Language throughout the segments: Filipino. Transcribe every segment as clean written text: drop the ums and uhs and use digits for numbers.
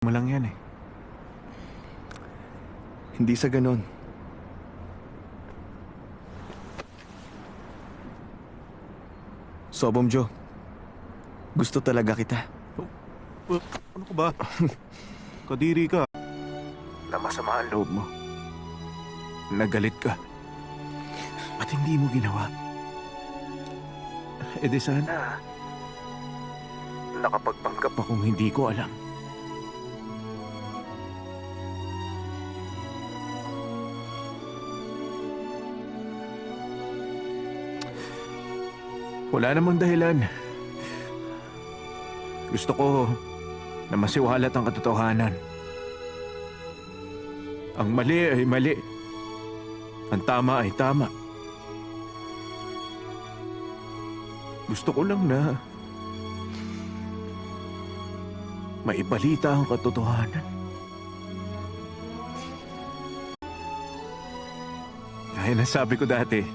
mo lang yan eh. Hindi sa ganon. Sobom Joe, gusto talaga kita. Ano ka ba? Kadiri ka. Na masama ang loob mo. Nagalit ka. Ba't hindi mo ginawa? E di sana, Nakapagpanggap pa kung hindi ko alam. Wala namang dahilan. Gusto ko na masiwalat ang katotohanan. Ang mali ay mali. Ang tama ay tama. Gusto ko lang na maibalita ang katotohanan. Gaya na sabi ko dati,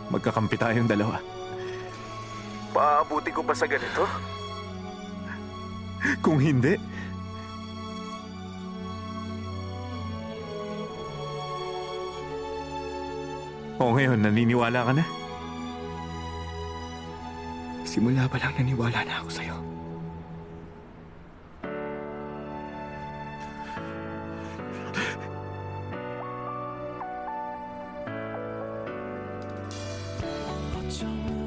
magkakampi tayong dalawa. Paabuti ko pa sa ganito? Kung hindi, o ngayon, naniniwala ka na? Simula pa lang naniwala na ako sa'yo. 어쩜